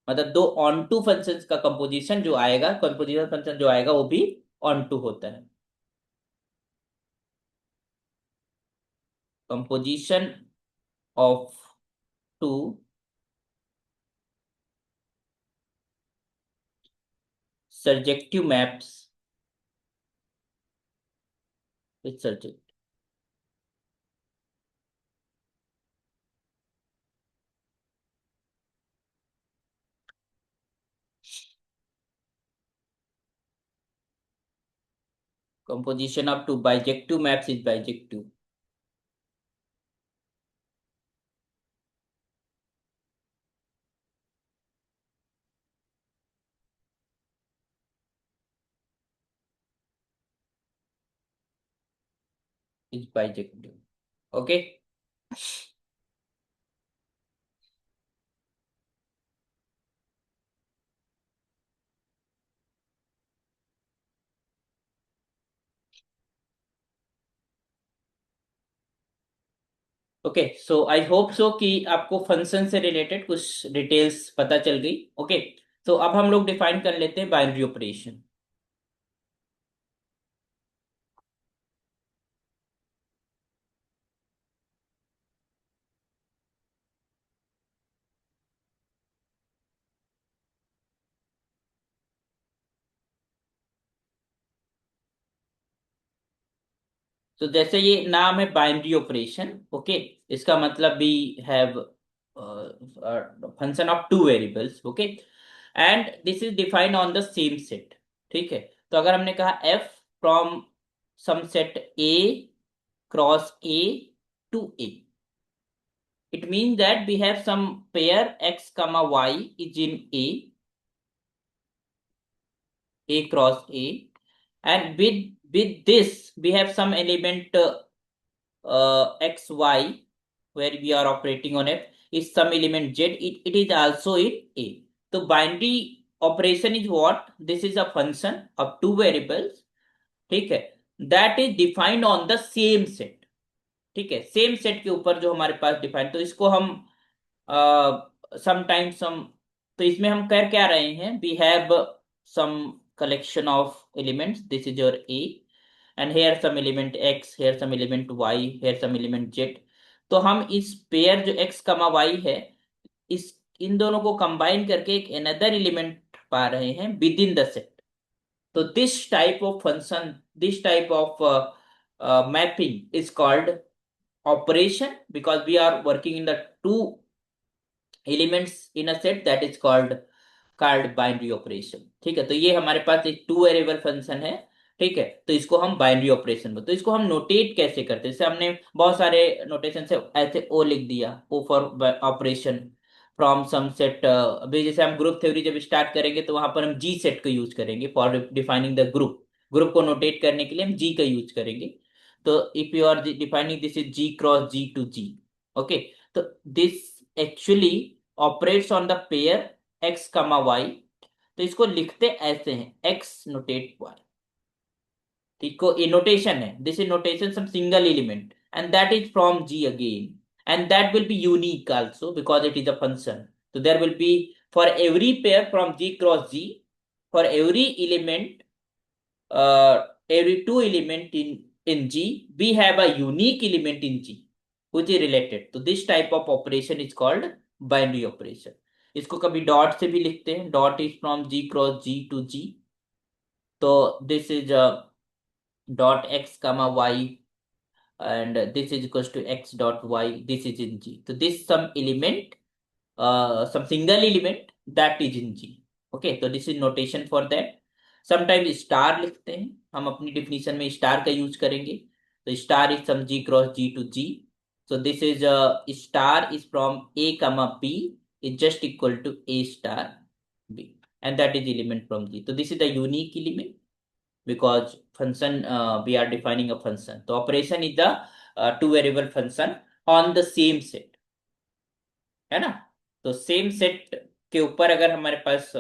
मतलब दो ऑन टू फंक्शंस का कंपोजिशन जो आएगा, कंपोजिशन फंक्शन जो आएगा वो भी ऑन टू होता है। Composition of two surjective maps is surjective. Composition of two bijective maps is bijective. Is bijective. Okay. Okay, so I hope so कि आपको फंक्शन से रिलेटेड कुछ डिटेल्स पता चल गई। ओके, तो अब हम लोग डिफाइन कर लेते हैं बाइनरी ऑपरेशन। तो जैसे ये नाम है बाइनरी ऑपरेशन, ओके, इसका मतलब भी have function of two variables. Okay, and this is defined on the same set. ठीक है, तो अगर हमने कहा F from some set A cross A to A, it means that we have some pair x comma y is in a cross a, and with this we have some element x y where we are operating on f is some element z, it is also in a. So binary operation is what? This is a function of two variables, ठीक है, that is defined on the same set। ठीक है, same set के ऊपर जो हमारे पास define, तो इसको हम समटाइम्स सम, तो इसमें हम कर क्या रहे हैं, we have some collection of elements, this is your A, and here some element x, here some element y, here some element z। तो हम इस पेयर जो x कमा y है, इस इन दोनों को कंबाइन करके एक अनदर एलिमेंट पा रहे हैं विद इन द सेट। तो this type of function, this type of mapping is called operation, because we are working in the two elements in a set, that is called binary operation. ठीक है, तो ये हमारे पास एक two variable function है। ठीक है, तो इसको हम बाइनरी ऑपरेशन, तो इसको हम नोटेट कैसे करते हैं, जैसे हमने बहुत सारे नोटेशन से ऐसे ओ लिख दिया, O for operation from some set. अभी जैसे हम ग्रुप थ्योरी जब स्टार्ट करेंगे तो वहां पर हम जी सेट का यूज करेंगे for defining the group. Group को नोटेट करने के लिए हम जी का यूज करेंगे। तो if you are defining this is G cross G to G, okay, तो this actually operates on the pair X comma Y. तो इसको लिखते ऐसे हैं, एक्स नोटेट वाई, ठीक को ये नोटेशन है, this is notation some single element and that is from G again, and that will be unique also because it is a function. तो there will be for every pair from G cross G, for every element, every two element in G, we have a unique element in G which is related. तो this type of operation is called binary operation. इसको कभी dot से भी लिखते हैं, dot is from G cross G to G, तो this is dot x comma y, and this is equals to x dot y, this is in G. So this some element, some single element that is in G. Okay, so this is notation for that. Sometimes star लिखते हैं, हम अपनी definition में star का use करेंगे। तो star is some G cross G to G, so this is star is from a comma b is just equal to a star b, and that is element from G. So this is the unique element because function, we are defining a function. So operation is the two variable function on the same set, है ना। तो same set के ऊपर अगर हमारे पास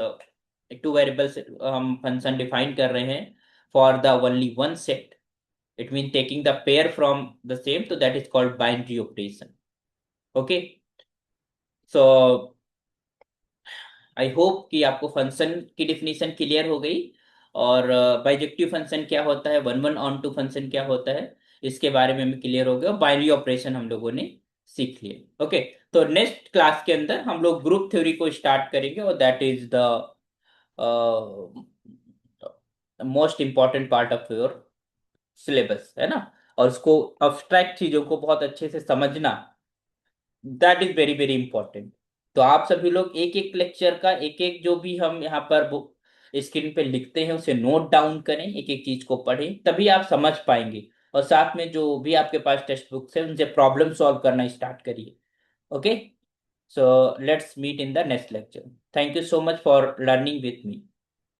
two variable हम function define कर रहे हैं for the only one set, it mean taking the pair from the same, तो that is called binary operation. Okay, so I hope कि आपको फंक्शन की डिफिनीशन क्लियर हो गई, और बाइजेक्टिव फंक्शन क्या होता है, one one on to function क्या होता है, इसके बारे में भी क्लियर हो गया, और बाइनरी ऑपरेशन हम लोगों ने सीख लिया। ओके, तो नेक्स्ट क्लास के अंदर हम लोग ग्रुप थ्योरी को स्टार्ट करेंगे, और that is the most important part of your syllabus, है ना। और उसको अब्स्ट्रैक्ट चीजों को बहुत अच्छे से समझना, that is very very important. तो आप सभी लोग एक एक लेक्चर का, एक एक जो भी हम यहाँ पर स्क्रीन पे लिखते हैं उसे नोट डाउन करें, एक एक चीज को पढ़ें, तभी आप समझ पाएंगे। और साथ में जो भी आपके पास टेक्स्ट बुक्स है उनसे प्रॉब्लम सॉल्व करना स्टार्ट करिए। Okay, so let's meet in the next lecture. Thank you so much for learning with me.